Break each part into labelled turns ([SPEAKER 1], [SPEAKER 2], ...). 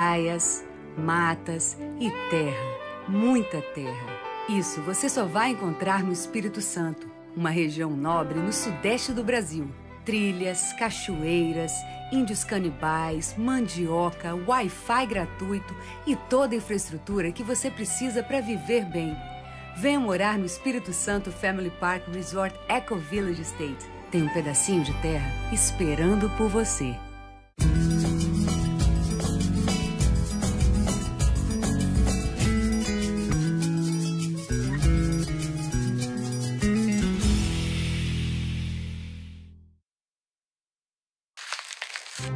[SPEAKER 1] praias, matas e terra, muita terra. Isso você só vai encontrar no Espírito Santo, uma região nobre no sudeste do Brasil. Trilhas, cachoeiras, índios canibais, mandioca, Wi-Fi gratuito e toda a infraestrutura que você precisa para viver bem. Venha morar no Espírito Santo Family Park Resort Eco Village Estate. Tem um pedacinho de terra esperando por você.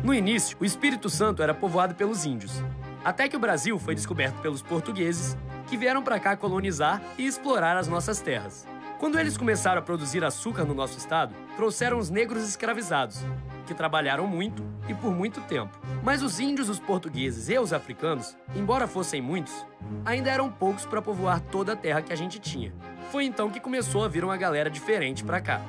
[SPEAKER 2] No início, o Espírito Santo era povoado pelos índios, até que o Brasil foi descoberto pelos portugueses, que vieram para cá colonizar e explorar as nossas terras. Quando eles começaram a produzir açúcar no nosso estado, trouxeram os negros escravizados, que trabalharam muito e por muito tempo. Mas os índios, os portugueses e os africanos, embora fossem muitos, ainda eram poucos para povoar toda a terra que a gente tinha. Foi então que começou a vir uma galera diferente para cá.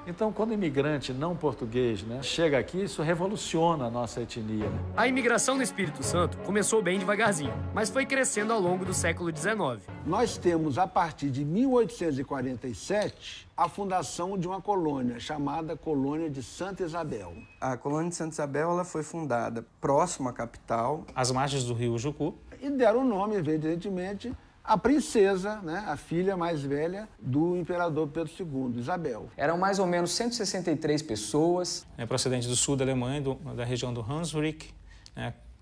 [SPEAKER 3] Então, quando o imigrante não português, chega aqui, isso revoluciona a nossa etnia.
[SPEAKER 2] A imigração no Espírito Santo começou bem devagarzinho, mas foi crescendo ao longo do século XIX.
[SPEAKER 4] Nós temos, a partir de 1847, a fundação de uma colônia, chamada Colônia de Santa Isabel.
[SPEAKER 5] A Colônia de Santa Isabel ela foi fundada próximo à capital,
[SPEAKER 6] às margens do rio Jucu.
[SPEAKER 4] E deram o nome, evidentemente, a princesa, a filha mais velha do imperador Pedro II, Isabel.
[SPEAKER 7] Eram mais ou menos 163 pessoas.
[SPEAKER 6] Procedente do sul da Alemanha, da região do Hunsrück,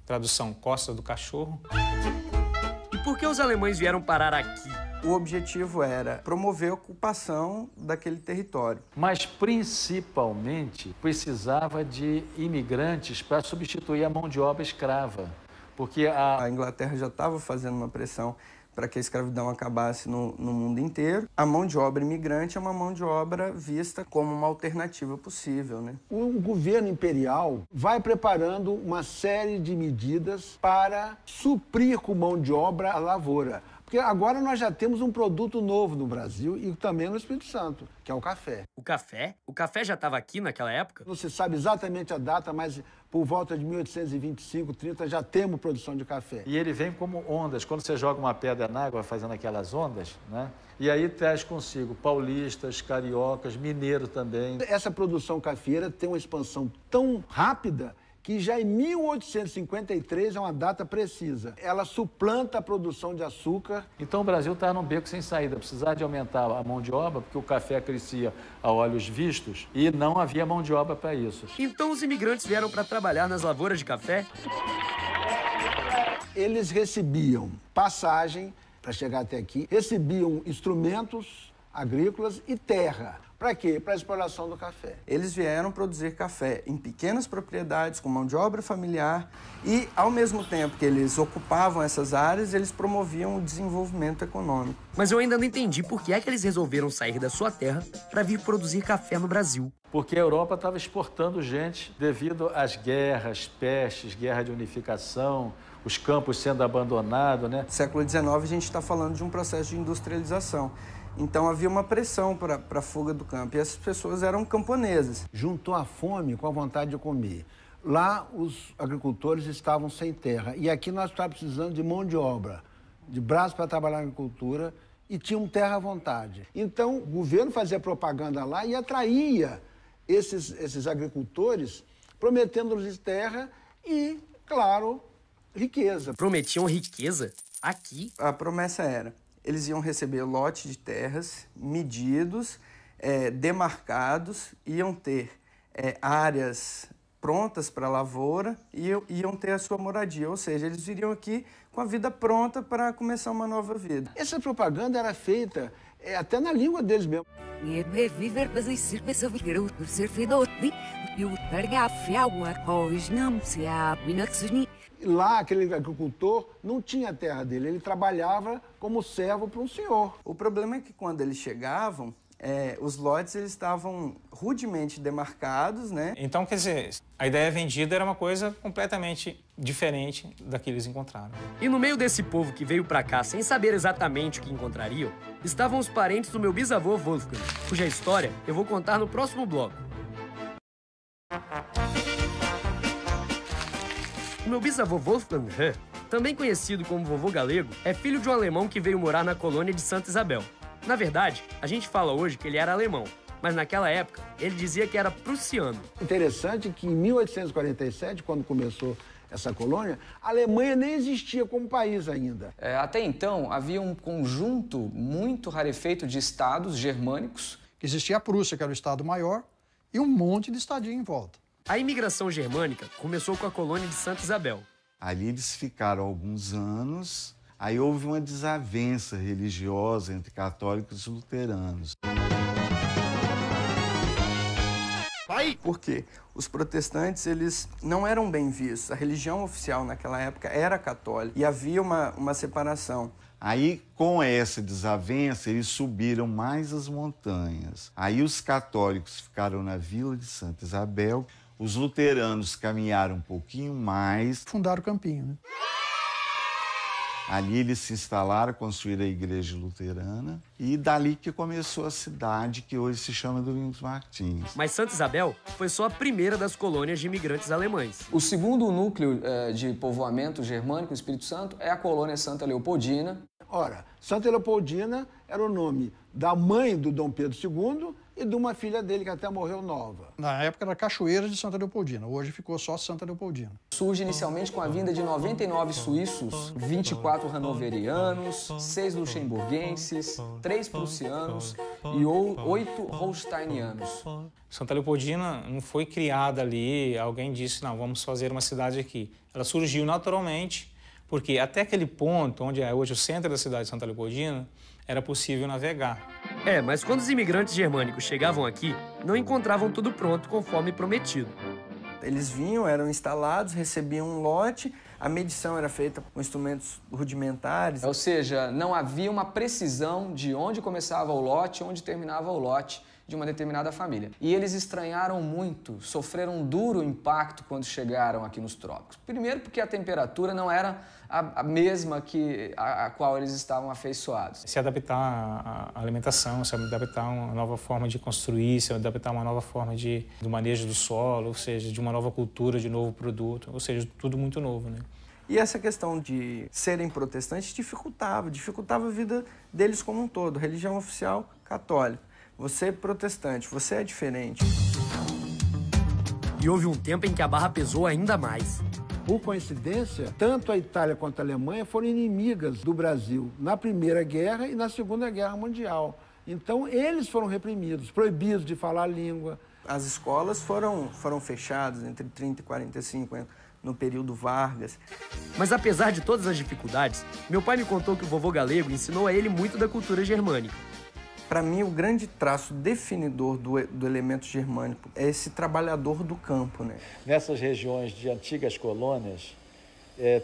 [SPEAKER 6] tradução Costa do Cachorro.
[SPEAKER 2] E por que os alemães vieram parar aqui?
[SPEAKER 5] O objetivo era promover a ocupação daquele território.
[SPEAKER 3] Mas, principalmente, precisava de imigrantes para substituir a mão de obra escrava. Porque
[SPEAKER 5] a Inglaterra já estava fazendo uma pressão para que a escravidão acabasse no mundo inteiro. A mão de obra imigrante é uma mão de obra vista como uma alternativa possível,
[SPEAKER 4] O governo imperial vai preparando uma série de medidas para suprir com mão de obra a lavoura. Porque agora nós já temos um produto novo no Brasil e também no Espírito Santo, que é o café.
[SPEAKER 2] O café? O café já estava aqui naquela época?
[SPEAKER 4] Não se sabe exatamente a data, mas por volta de 1825, 30, já temos produção de café.
[SPEAKER 3] E ele vem como ondas. Quando você joga uma pedra na água, fazendo aquelas ondas, E aí traz consigo paulistas, cariocas, mineiro também.
[SPEAKER 4] Essa produção cafeira tem uma expansão tão rápida que já em 1853 é uma data precisa. Ela suplanta a produção de açúcar.
[SPEAKER 3] Então o Brasil está num beco sem saída. Precisava de aumentar a mão de obra, porque o café crescia a olhos vistos e não havia mão de obra para isso.
[SPEAKER 2] Então os imigrantes vieram para trabalhar nas lavouras de café?
[SPEAKER 4] Eles recebiam passagem para chegar até aqui, recebiam instrumentos agrícolas e terra. Para quê? Para a exploração do café.
[SPEAKER 5] Eles vieram produzir café em pequenas propriedades, com mão de obra familiar, e, ao mesmo tempo que eles ocupavam essas áreas, eles promoviam o desenvolvimento econômico.
[SPEAKER 2] Mas eu ainda não entendi por que é que eles resolveram sair da sua terra para vir produzir café no Brasil.
[SPEAKER 3] Porque a Europa estava exportando gente devido às guerras, pestes, guerra de unificação, os campos sendo abandonados,
[SPEAKER 5] No século XIX, a gente está falando de um processo de industrialização. Então havia uma pressão para a fuga do campo e essas pessoas eram camponesas.
[SPEAKER 4] Juntou a fome com a vontade de comer. Lá os agricultores estavam sem terra e aqui nós estávamos precisando de mão de obra, de braços para trabalhar na agricultura e tinham terra à vontade. Então o governo fazia propaganda lá e atraía esses agricultores, prometendo-lhes terra e, claro, riqueza.
[SPEAKER 2] Prometiam riqueza? Aqui?
[SPEAKER 5] A promessa era: eles iam receber lote de terras medidos, demarcados, iam ter áreas prontas para a lavoura e iam ter a sua moradia. Ou seja, eles viriam aqui com a vida pronta para começar uma nova vida.
[SPEAKER 4] Essa propaganda era feita até na língua deles mesmo. Lá, aquele agricultor não tinha a terra dele, ele trabalhava como servo para um senhor.
[SPEAKER 5] O problema é que quando eles chegavam, os lotes eles estavam rudemente demarcados,
[SPEAKER 6] Então, quer dizer, a ideia vendida era uma coisa completamente diferente da que eles encontraram.
[SPEAKER 2] E no meio desse povo que veio pra cá sem saber exatamente o que encontrariam, estavam os parentes do meu bisavô Wolfgang, cuja história eu vou contar no próximo bloco. meu bisavô Wolfgang Höh, também conhecido como vovô galego, é filho de um alemão que veio morar na colônia de Santa Isabel. Na verdade, a gente fala hoje que ele era alemão, mas naquela época ele dizia que era prussiano.
[SPEAKER 4] Interessante que em 1847, quando começou essa colônia, a Alemanha nem existia como país ainda.
[SPEAKER 7] Até então, havia um conjunto muito rarefeito de estados germânicos.
[SPEAKER 8] Existia a Prússia, que era o estado maior, e um monte de estadinho em volta.
[SPEAKER 2] A imigração germânica começou com a colônia de Santa Isabel.
[SPEAKER 9] Ali eles ficaram alguns anos, aí houve uma desavença religiosa entre católicos e luteranos.
[SPEAKER 5] Por quê? Os protestantes, eles não eram bem vistos. A religião oficial naquela época era católica e havia uma separação.
[SPEAKER 9] Aí, com essa desavença, eles subiram mais as montanhas. Aí os católicos ficaram na vila de Santa Isabel, os luteranos caminharam um pouquinho mais.
[SPEAKER 8] Fundaram o Campinho, né?
[SPEAKER 9] Ali eles se instalaram, construíram a igreja luterana e dali que começou a cidade que hoje se chama Domingos Martins.
[SPEAKER 2] Mas Santa Isabel foi só a primeira das colônias de imigrantes alemães.
[SPEAKER 7] O segundo núcleo de povoamento germânico do Espírito Santo é a colônia Santa Leopoldina.
[SPEAKER 4] Ora, Santa Leopoldina era o nome da mãe do Dom Pedro II e de uma filha dele que até morreu nova.
[SPEAKER 8] Na época era Cachoeira de Santa Leopoldina, hoje ficou só Santa Leopoldina.
[SPEAKER 7] Surge inicialmente com a vinda de 99 suíços, 24 hanoverianos, 6 luxemburguenses, 3 prussianos e 8 holsteinianos.
[SPEAKER 6] Santa Leopoldina não foi criada ali, alguém disse, não, vamos fazer uma cidade aqui. Ela surgiu naturalmente, porque até aquele ponto, onde é hoje o centro da cidade de Santa Leopoldina, era possível navegar.
[SPEAKER 2] Mas quando os imigrantes germânicos chegavam aqui, não encontravam tudo pronto conforme prometido.
[SPEAKER 5] Eles vinham, eram instalados, recebiam um lote, a medição era feita com instrumentos rudimentares.
[SPEAKER 7] Ou seja, não havia uma precisão de onde começava o lote e onde terminava o lote de uma determinada família. E eles estranharam muito, sofreram um duro impacto quando chegaram aqui nos trópicos. Primeiro porque a temperatura não era a mesma a qual eles estavam afeiçoados.
[SPEAKER 6] Se adaptar à alimentação, se adaptar a uma nova forma de construir, se adaptar a uma nova forma do manejo do solo, ou seja, de uma nova cultura, de novo produto, ou seja, tudo muito novo, né?
[SPEAKER 5] E essa questão de serem protestantes dificultava a vida deles como um todo. Religião oficial católica. Você é protestante, você é diferente.
[SPEAKER 2] E houve um tempo em que a barra pesou ainda mais.
[SPEAKER 4] Por coincidência, tanto a Itália quanto a Alemanha foram inimigas do Brasil na Primeira Guerra e na Segunda Guerra Mundial. Então, eles foram reprimidos, proibidos de falar a língua.
[SPEAKER 5] As escolas foram fechadas entre 30 e 45 no período Vargas.
[SPEAKER 2] Mas apesar de todas as dificuldades, meu pai me contou que o vovô galego ensinou a ele muito da cultura germânica.
[SPEAKER 5] Para mim, o grande traço definidor do elemento germânico é esse trabalhador do campo, né?
[SPEAKER 3] Nessas regiões de antigas colônias,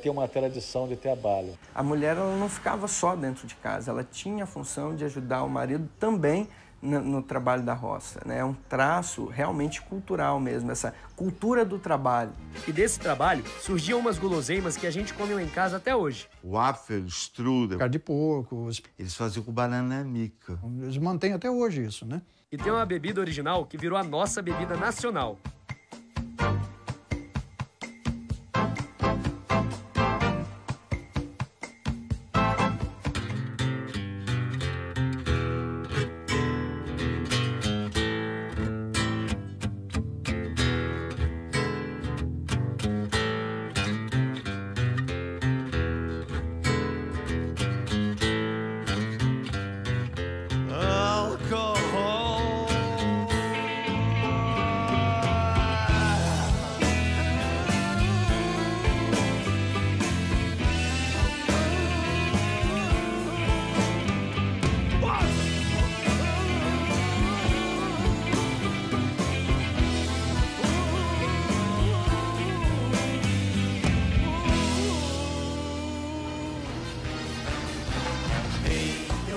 [SPEAKER 3] tem uma tradição de trabalho.
[SPEAKER 5] A mulher ela não ficava só dentro de casa, ela tinha a função de ajudar o marido também no trabalho da roça, né? É um traço realmente cultural mesmo, essa cultura do trabalho.
[SPEAKER 2] E desse trabalho surgiam umas guloseimas que a gente come lá em casa até hoje.
[SPEAKER 9] Waffle, strudel.
[SPEAKER 8] Carne de porco.
[SPEAKER 9] Eles faziam com banana nica.
[SPEAKER 8] Eles mantêm até hoje isso, né?
[SPEAKER 2] E tem uma bebida original que virou a nossa bebida nacional.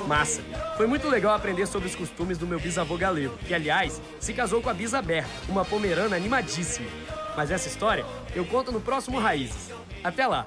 [SPEAKER 2] Massa! Foi muito legal aprender sobre os costumes do meu bisavô galego, que, aliás, se casou com a Bisa Berta, uma pomerana animadíssima. Mas essa história eu conto no próximo Raízes. Até lá!